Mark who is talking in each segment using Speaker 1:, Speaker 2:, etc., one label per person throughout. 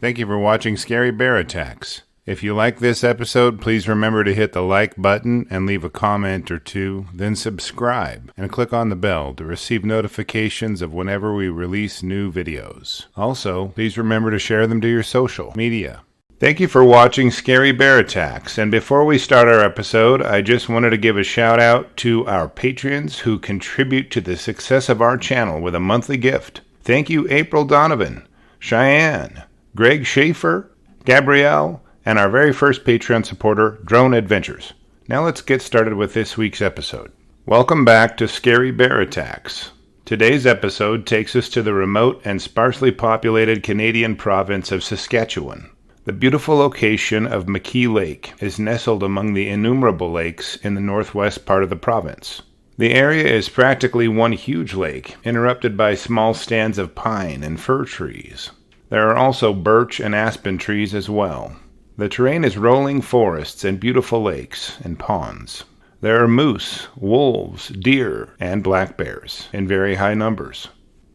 Speaker 1: Thank you for watching Scary Bear Attacks. If you like this episode, please remember to hit the like button and leave a comment or two, then subscribe and click on the bell to receive notifications of whenever we release new videos. Also, please remember to share them to your social media. Thank you for watching Scary Bear Attacks, and before we start our episode, I just wanted to give a shout out to our patrons who contribute to the success of our channel with a monthly gift. Thank you, April Donovan, Cheyenne, Greg Schaefer, Gabrielle, and our very first Patreon supporter, Drone Adventures. Now let's get started with this week's episode. Welcome back to Scary Bear Attacks. Today's episode takes us to the remote and sparsely populated Canadian Province of Saskatchewan. The beautiful location of McKie Lake is nestled among the innumerable lakes in the northwest part of the province. The area is practically one huge lake, interrupted by small stands of pine and fir trees. There are also birch and aspen trees as well. The terrain is rolling forests and beautiful lakes and ponds. There are moose, wolves, deer, and black bears in very high numbers.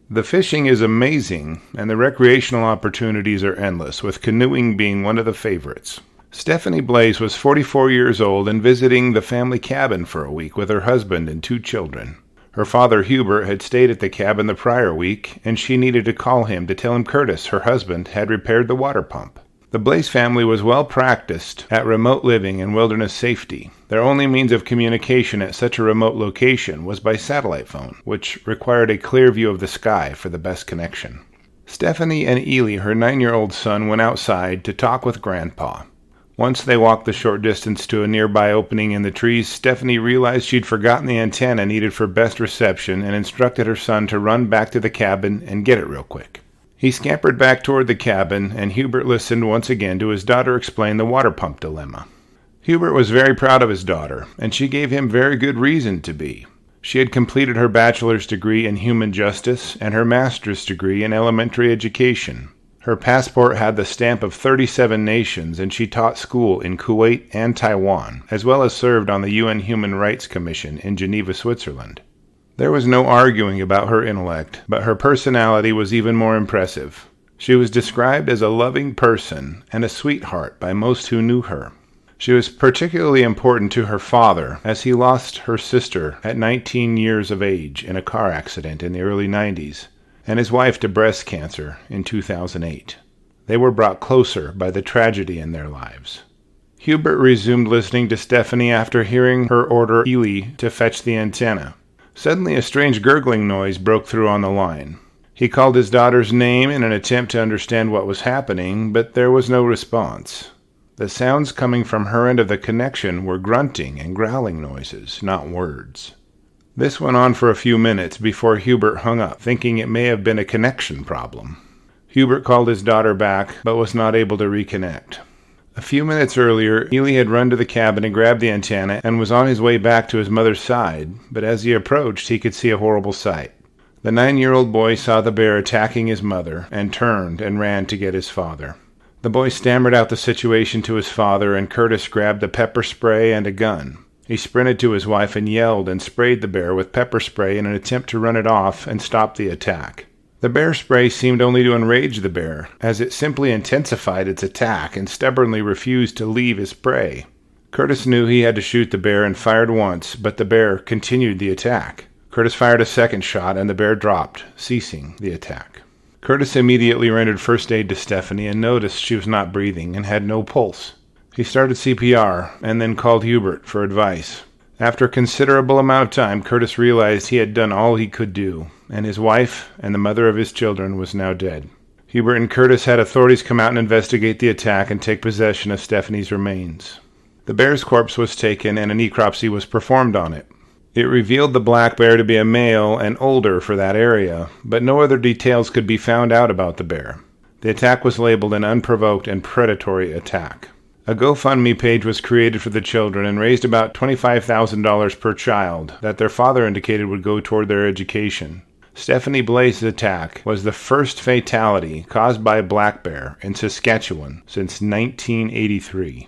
Speaker 1: The fishing is amazing, and the recreational opportunities are endless, with canoeing being one of the favorites. Stephanie Blais was 44 years old and visiting the family cabin for a week with her husband and 2 children. Her father, Hubert, had stayed at the cabin the prior week, and she needed to call him to tell him Curtis, her husband, had repaired the water pump. The Blais family was well practiced at remote living and wilderness safety. Their only means of communication at such a remote location was by satellite phone, which required a clear view of the sky for the best connection. Stephanie and Ely, her 9-year-old son, went outside to talk with Grandpa. Once they walked the short distance to a nearby opening in the trees, Stephanie realized she'd forgotten the antenna needed for best reception and instructed her son to run back to the cabin and get it real quick. He scampered back toward the cabin, and Hubert listened once again to his daughter explain the water pump dilemma. Hubert was very proud of his daughter, and she gave him very good reason to be. She had completed her bachelor's degree in human justice and her master's degree in elementary education. Her passport had the stamp of 37 nations, and she taught school in Kuwait and Taiwan, as well as served on the UN Human Rights Commission in Geneva, Switzerland. There was no arguing about her intellect, but her personality was even more impressive. She was described as a loving person and a sweetheart by most who knew her. She was particularly important to her father, as he lost her sister at 19 years of age in a car accident in the early 90s. And his wife to breast cancer in 2008. They were brought closer by the tragedy in their lives. Hubert resumed listening to Stephanie after hearing her order Ely to fetch the antenna. Suddenly a strange gurgling noise broke through on the line. He called his daughter's name in an attempt to understand what was happening, but there was no response. The sounds coming from her end of the connection were grunting and growling noises, not words. This went on for a few minutes before Hubert hung up, thinking it may have been a connection problem. Hubert called his daughter back, but was not able to reconnect. A few minutes earlier, Ely had run to the cabin and grabbed the antenna and was on his way back to his mother's side, but as he approached, he could see a horrible sight. The 9-year-old boy saw the bear attacking his mother and turned and ran to get his father. The boy stammered out the situation to his father, and Curtis grabbed a pepper spray and a gun. He sprinted to his wife and yelled and sprayed the bear with pepper spray in an attempt to run it off and stop the attack. The bear spray seemed only to enrage the bear, as it simply intensified its attack and stubbornly refused to leave his prey. Curtis knew he had to shoot the bear and fired once, but the bear continued the attack. Curtis fired a second shot and the bear dropped, ceasing the attack. Curtis immediately rendered first aid to Stephanie and noticed she was not breathing and had no pulse. He started CPR and then called Hubert for advice. After a considerable amount of time, Curtis realized he had done all he could do, and his wife and the mother of his children was now dead. Hubert and Curtis had authorities come out and investigate the attack and take possession of Stephanie's remains. The bear's corpse was taken and a necropsy was performed on it. It revealed the black bear to be a male and older for that area, but no other details could be found out about the bear. The attack was labeled an unprovoked and predatory attack. A GoFundMe page was created for the children and raised about $25,000 per child that their father indicated would go toward their education. Stephanie Blais' attack was the first fatality caused by a black bear in Saskatchewan since 1983.